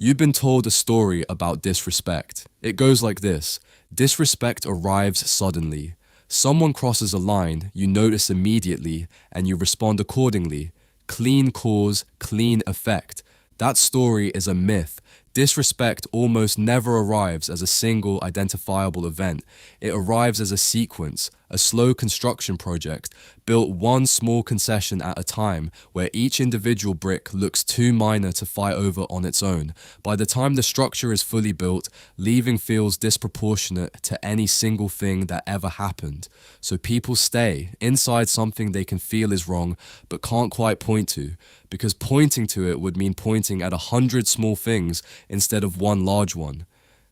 You've been told a story about disrespect. It goes like this. Disrespect arrives suddenly. Someone crosses a line, you notice immediately, and you respond accordingly. Clean cause, clean effect. That story is a myth. Disrespect almost never arrives as a single identifiable event. It arrives as a sequence, a slow construction project, built one small concession at a time, where each individual brick looks too minor to fight over on its own. By the time the structure is fully built, leaving feels disproportionate to any single thing that ever happened. So people stay inside something they can feel is wrong, but can't quite point to, because pointing to it would mean pointing at 100 small things instead of one large one.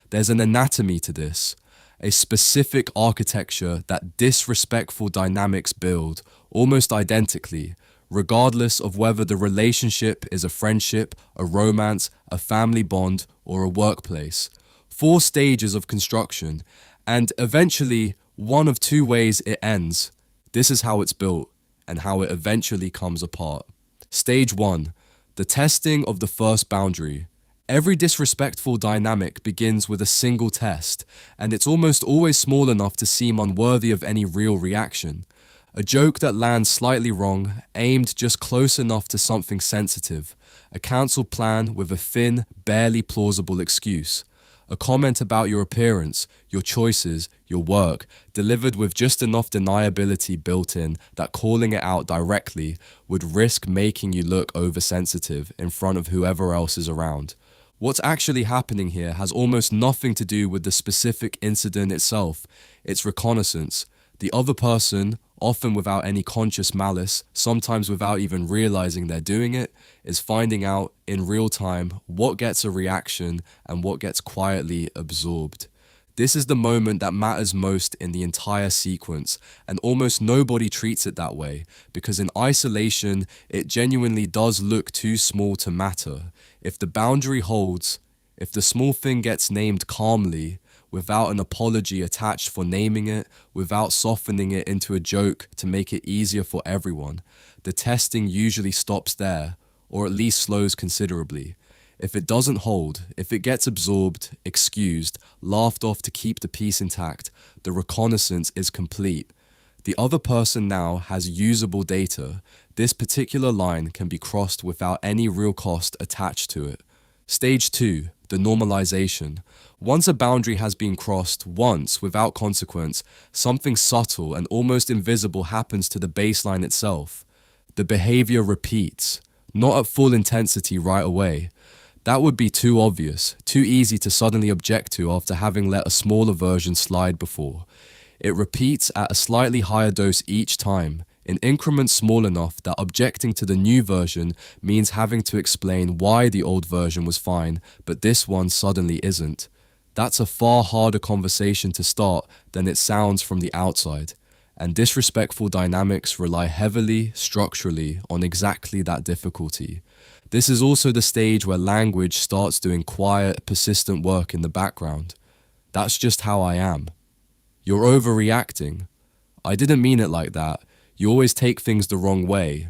There's an anatomy to this, a specific architecture that disrespectful dynamics build almost identically, regardless of whether the relationship is a friendship, a romance, a family bond, or a workplace. 4 stages of construction, and eventually one of 2 ways it ends. This is how it's built, and how it eventually comes apart. Stage 1. The testing of the first boundary. Every disrespectful dynamic begins with a single test, and it's almost always small enough to seem unworthy of any real reaction. A joke that lands slightly wrong, aimed just close enough to something sensitive. A cancelled plan with a thin, barely plausible excuse. A comment about your appearance, your choices, your work, delivered with just enough deniability built in that calling it out directly would risk making you look oversensitive in front of whoever else is around. What's actually happening here has almost nothing to do with the specific incident itself. It's reconnaissance. The other person, often without any conscious malice, sometimes without even realizing they're doing it, is finding out in real time what gets a reaction and what gets quietly absorbed. This is the moment that matters most in the entire sequence, and almost nobody treats it that way, because in isolation, it genuinely does look too small to matter. If the boundary holds, if the small thing gets named calmly, without an apology attached for naming it, without softening it into a joke to make it easier for everyone, the testing usually stops there, or at least slows considerably. If it doesn't hold, if it gets absorbed, excused, laughed off to keep the peace intact, the reconnaissance is complete. The other person now has usable data. This particular line can be crossed without any real cost attached to it. Stage 2, the normalization. Once a boundary has been crossed once without consequence, something subtle and almost invisible happens to the baseline itself. The behavior repeats, not at full intensity right away. That would be too obvious, too easy to suddenly object to after having let a smaller version slide before. It repeats at a slightly higher dose each time, in increments small enough that objecting to the new version means having to explain why the old version was fine, but this one suddenly isn't. That's a far harder conversation to start than it sounds from the outside, and disrespectful dynamics rely heavily, structurally, on exactly that difficulty. This is also the stage where language starts doing quiet, persistent work in the background. That's just how I am. You're overreacting. I didn't mean it like that. You always take things the wrong way.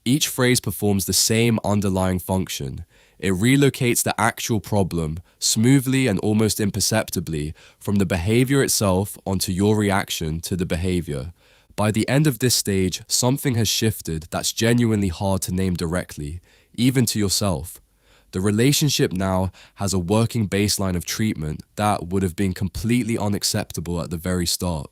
Each phrase performs the same underlying function. It relocates the actual problem, smoothly and almost imperceptibly, from the behavior itself onto your reaction to the behavior. By the end of this stage, something has shifted that's genuinely hard to name directly, even to yourself. The relationship now has a working baseline of treatment that would have been completely unacceptable at the very start.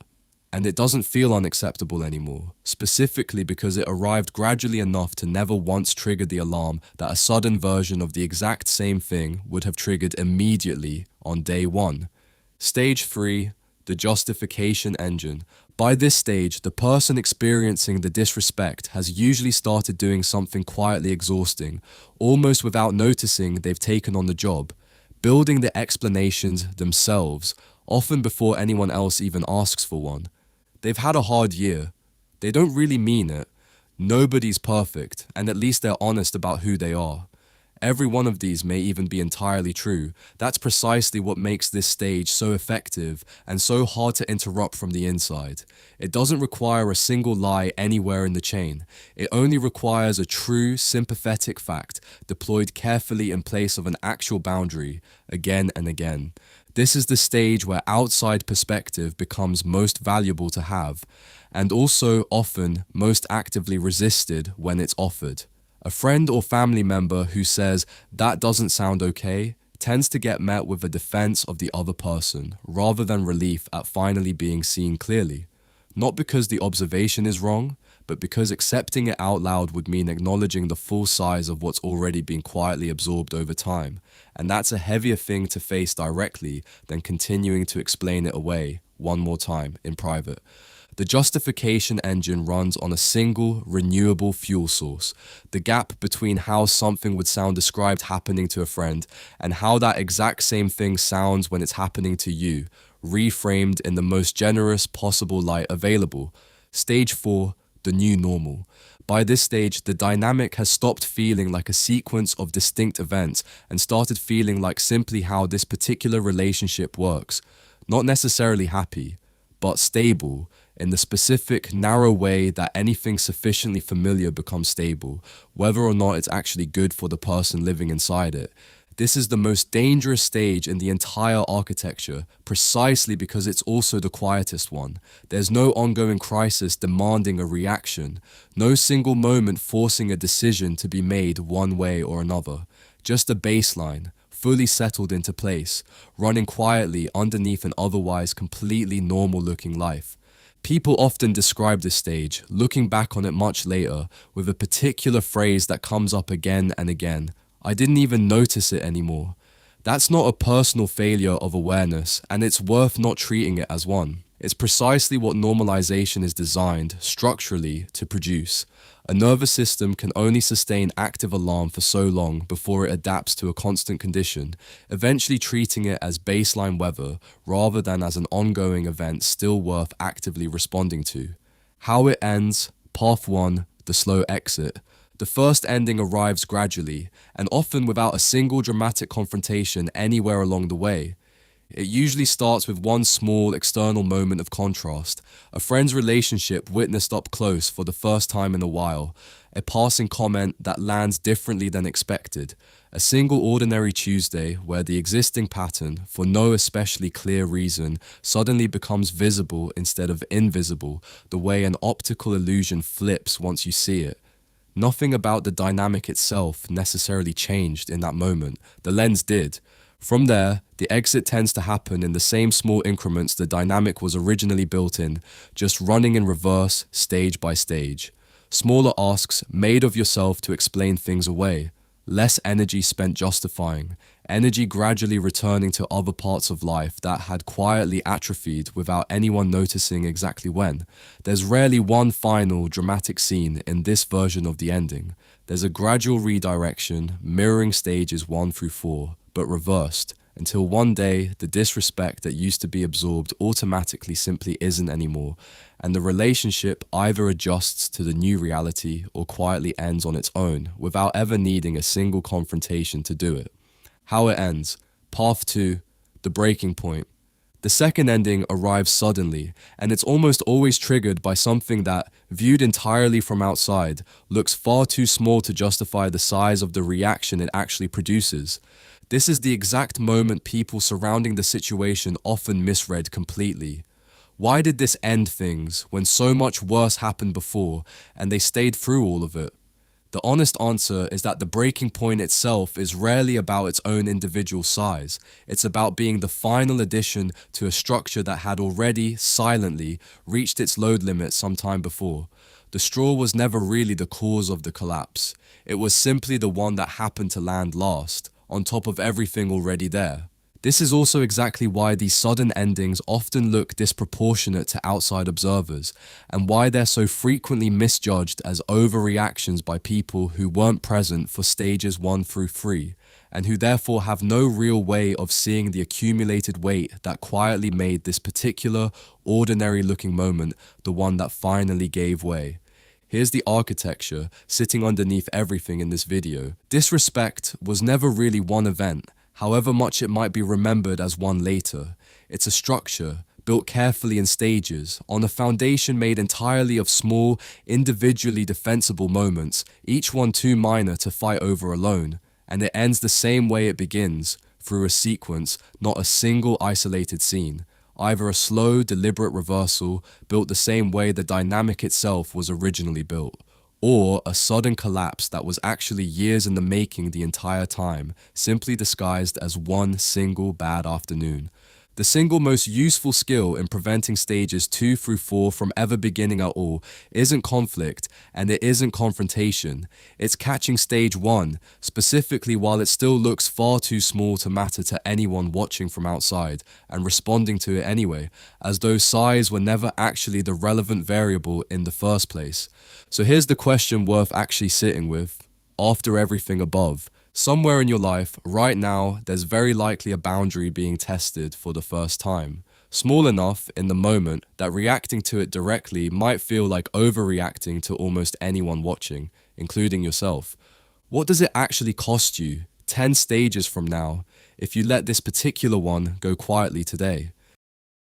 And it doesn't feel unacceptable anymore, specifically because it arrived gradually enough to never once trigger the alarm that a sudden version of the exact same thing would have triggered immediately on day 1. Stage 3, the justification engine. By this stage, the person experiencing the disrespect has usually started doing something quietly exhausting, almost without noticing they've taken on the job, building the explanations themselves, often before anyone else even asks for one. They've had a hard year. They don't really mean it. Nobody's perfect, and at least they're honest about who they are. Every one of these may even be entirely true. That's precisely what makes this stage so effective and so hard to interrupt from the inside. It doesn't require a single lie anywhere in the chain. It only requires a true, sympathetic fact deployed carefully in place of an actual boundary, again and again. This is the stage where outside perspective becomes most valuable to have, and also often most actively resisted when it's offered. A friend or family member who says, "That doesn't sound okay," tends to get met with a defense of the other person, rather than relief at finally being seen clearly. Not because the observation is wrong, but because accepting it out loud would mean acknowledging the full size of what's already been quietly absorbed over time. And that's a heavier thing to face directly than continuing to explain it away one more time in private. The justification engine runs on a single, renewable fuel source. The gap between how something would sound described happening to a friend and how that exact same thing sounds when it's happening to you, reframed in the most generous possible light available. Stage 4, the new normal. By this stage, the dynamic has stopped feeling like a sequence of distinct events and started feeling like simply how this particular relationship works. Not necessarily happy, but stable, in the specific, narrow way that anything sufficiently familiar becomes stable, whether or not it's actually good for the person living inside it. This is the most dangerous stage in the entire architecture, precisely because it's also the quietest one. There's no ongoing crisis demanding a reaction, no single moment forcing a decision to be made one way or another. Just a baseline, fully settled into place, running quietly underneath an otherwise completely normal-looking life. People often describe this stage, looking back on it much later, with a particular phrase that comes up again and again. "I didn't even notice it anymore." That's not a personal failure of awareness, and it's worth not treating it as one. It's precisely what normalization is designed, structurally, to produce. A nervous system can only sustain active alarm for so long before it adapts to a constant condition, eventually treating it as baseline weather rather than as an ongoing event still worth actively responding to. How it ends, path 1, the slow exit. The first ending arrives gradually, and often without a single dramatic confrontation anywhere along the way. It usually starts with one small external moment of contrast, a friend's relationship witnessed up close for the first time in a while, a passing comment that lands differently than expected, a single ordinary Tuesday where the existing pattern, for no especially clear reason, suddenly becomes visible instead of invisible, the way an optical illusion flips once you see it. Nothing about the dynamic itself necessarily changed in that moment. The lens did. From there, the exit tends to happen in the same small increments the dynamic was originally built in, just running in reverse, stage by stage. Smaller asks made of yourself to explain things away. Less energy spent justifying. Energy gradually returning to other parts of life that had quietly atrophied without anyone noticing exactly when. There's rarely one final, dramatic scene in this version of the ending. There's a gradual redirection, mirroring stages 1 through 4, but reversed, until one day the disrespect that used to be absorbed automatically simply isn't anymore, and the relationship either adjusts to the new reality or quietly ends on its own without ever needing a single confrontation to do it. How it ends, path 2, the breaking point. The second ending arrives suddenly, and it's almost always triggered by something that, viewed entirely from outside, looks far too small to justify the size of the reaction it actually produces. This is the exact moment people surrounding the situation often misread completely. Why did this end things when so much worse happened before and they stayed through all of it? The honest answer is that the breaking point itself is rarely about its own individual size. It's about being the final addition to a structure that had already, silently, reached its load limit some time before. The straw was never really the cause of the collapse. It was simply the one that happened to land last, on top of everything already there. This is also exactly why these sudden endings often look disproportionate to outside observers, and why they're so frequently misjudged as overreactions by people who weren't present for stages 1 through 3, and who therefore have no real way of seeing the accumulated weight that quietly made this particular, ordinary-looking moment the one that finally gave way. Here's the architecture sitting underneath everything in this video. Disrespect was never really one event, however much it might be remembered as one later. It's a structure, built carefully in stages, on a foundation made entirely of small, individually defensible moments, each one too minor to fight over alone. And it ends the same way it begins, through a sequence, not a single isolated scene. Either a slow, deliberate reversal, built the same way the dynamic itself was originally built, or a sudden collapse that was actually years in the making the entire time, simply disguised as one single bad afternoon. The single most useful skill in preventing stages 2 through 4 from ever beginning at all isn't conflict, and it isn't confrontation. It's catching stage 1, specifically while it still looks far too small to matter to anyone watching from outside, and responding to it anyway, as though size were never actually the relevant variable in the first place. So here's the question worth actually sitting with. After everything above, somewhere in your life, right now, there's very likely a boundary being tested for the first time. Small enough in the moment that reacting to it directly might feel like overreacting to almost anyone watching, including yourself. What does it actually cost you, 10 stages from now, if you let this particular one go quietly today?